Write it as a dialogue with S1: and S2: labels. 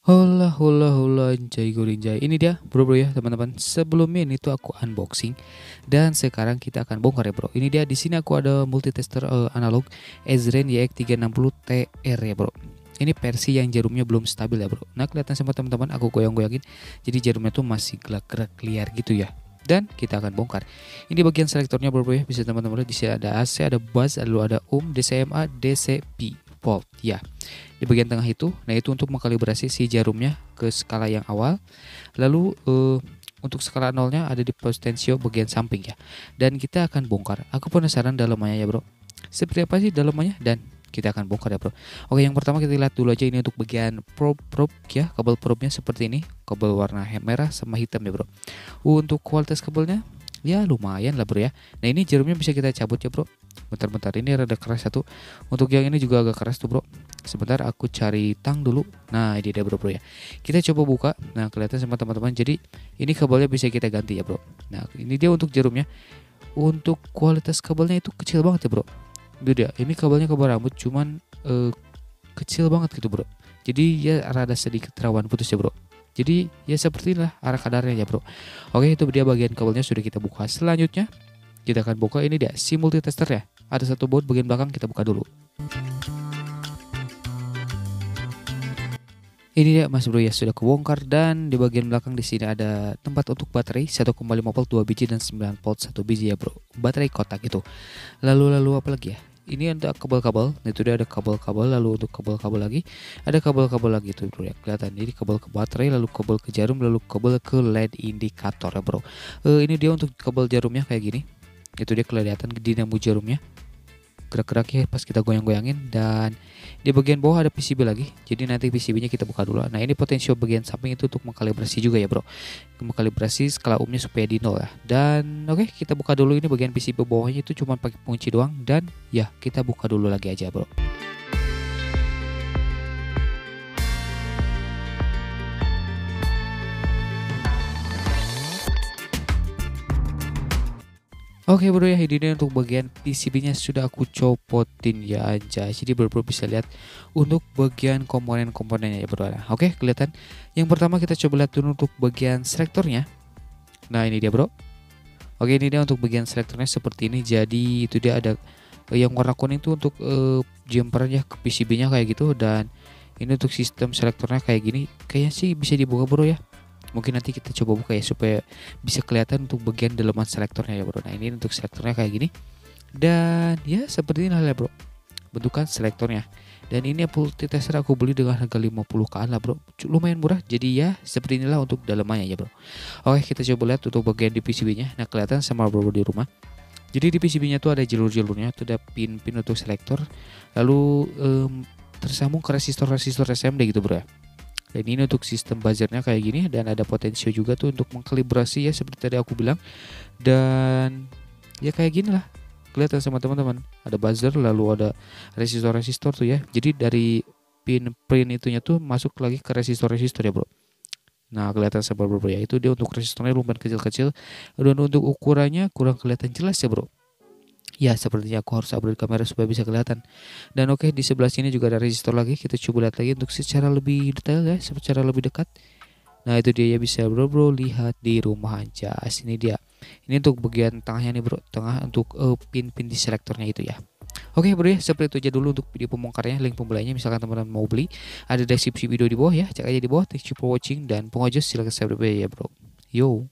S1: Hola hola hola anjay gorinjay. Ini dia bro ya teman-teman. Sebelumnya ini tuh aku unboxing dan sekarang kita akan bongkar ya bro. Ini dia di sini aku ada multitester analog Ezren YX360TR ya bro. Ini versi yang jarumnya belum stabil ya bro. Nah kelihatan sama teman-teman aku goyang-goyangin. Jadi jarumnya tuh masih gerak-gerak liar gitu ya. Dan kita akan bongkar. Ini bagian selektornya bro ya. Bisa teman-teman lihat di sini ada AC, ada buzz, lalu ada DCMA, DCP, volt ya di bagian tengah itu. Nah, itu untuk mengkalibrasi si jarumnya ke skala yang awal. Lalu untuk skala nolnya ada di potensio bagian samping ya. Dan kita akan bongkar. Aku penasaran dalamannya ya, Bro. Seperti apa sih dalamannya dan kita akan bongkar ya, Bro. Oke, yang pertama kita lihat dulu aja ini untuk bagian probe ya. Kabel probe-nya seperti ini, kabel warna merah sama hitam ya, Bro. Untuk kualitas kabelnya ya lumayan lah bro ya. Nah ini jarumnya bisa kita cabut ya bro. Bentar-bentar ini rada keras satu. Untuk yang ini juga agak keras tuh bro. Sebentar aku cari tang dulu. Nah ini dia bro ya. Kita coba buka. Nah kelihatan sama teman-teman. Jadi ini kabelnya bisa kita ganti ya bro. Nah ini dia untuk jarumnya. Untuk kualitas kabelnya itu kecil banget ya bro. Itu dia. Ini kabelnya kabel rambut cuman kecil banget gitu bro. Jadi ya rada sedikit rawan putus ya bro. Jadi ya seperti inilah arah kadarnya ya bro. Oke itu dia bagian kabelnya sudah kita buka. Selanjutnya kita akan buka ini dia si multitester ya. Ada satu baut bagian belakang kita buka dulu. Ini dia mas bro ya sudah kebongkar dan di bagian belakang di sini ada tempat untuk baterai 1,5 volt 2 biji dan 9 volt 1 biji ya bro. Baterai kotak itu. Lalu apa lagi ya? Ini ada kabel-kabel, itu dia ada kabel-kabel, lalu untuk kabel-kabel lagi ada kabel-kabel lagi tuh bro ya kelihatan. Ini kabel ke baterai, lalu kabel ke jarum, lalu kabel ke LED indikator ya bro. Ini dia untuk kabel jarumnya kayak gini. Itu dia kelihatan dinamo jarumnya gerak-gerak ya pas kita goyang-goyangin. Dan di bagian bawah ada PCB lagi, jadi nanti PCB-nya kita buka dulu. Nah ini potensio bagian samping itu untuk mengkalibrasi juga ya bro, mengkalibrasi skala ohmnya supaya di nol ya. Dan oke kita buka dulu ini bagian PCB bawahnya itu cuma pakai kunci doang. Dan ya kita buka dulu lagi aja bro. Oke bro ya, ini untuk bagian PCB-nya sudah aku copotin ya aja. Jadi bro bisa lihat untuk bagian komponen-komponennya ya bro. Nah, oke kelihatan. Yang pertama kita coba lihat dulu untuk bagian selektornya. Nah ini dia bro. Oke ini dia untuk bagian selektornya seperti ini. Jadi itu dia ada yang warna kuning itu untuk jumpernya ke PCB-nya kayak gitu. Dan ini untuk sistem selektornya kayak gini. Kayaknya sih bisa dibuka bro ya. Mungkin nanti kita coba buka ya supaya bisa kelihatan untuk bagian dalaman selektornya ya bro. Nah ini untuk selektornya kayak gini. Dan ya seperti ini lah bro bentukan selektornya. Dan ini multitester aku beli dengan harga 50k lah bro. Lumayan murah. Jadi ya seperti inilah untuk dalamannya ya bro. Oke kita coba lihat untuk bagian di PCB-nya. Nah kelihatan sama bro di rumah. Jadi di PCB-nya tuh ada jalur-jalurnya. Tuh ada pin-pin untuk selektor. Lalu tersambung ke resistor-resistor SMD gitu bro ya. Dan ini untuk sistem buzzernya kayak gini. Dan ada potensio juga tuh untuk mengkalibrasi ya seperti tadi aku bilang. Dan ya kayak gini lah kelihatan sama teman-teman. Ada buzzer lalu ada resistor-resistor tuh ya. Jadi dari pin itunya tuh masuk lagi ke resistor-resistor ya bro. Nah kelihatan sama bro ya. Itu dia untuk resistornya lumayan kecil-kecil. Dan untuk ukurannya kurang kelihatan jelas ya bro. Ya sepertinya aku harus upgrade kamera supaya bisa kelihatan. Dan oke di sebelah sini juga ada resistor lagi. Kita coba lihat lagi untuk secara lebih detail ya, secara lebih dekat. Nah itu dia ya bisa bro lihat di rumah aja. Sini dia. Ini untuk bagian tengahnya nih bro, tengah untuk pin-pin di selektornya itu ya. Oke bro ya, seperti itu aja dulu untuk video pembongkarnya. Link pembeliannya misalkan teman-teman mau beli ada deskripsi video di bawah ya. Cek aja di bawah. Thank you for watching dan pengojos silahkan subscribe ya bro. Yo.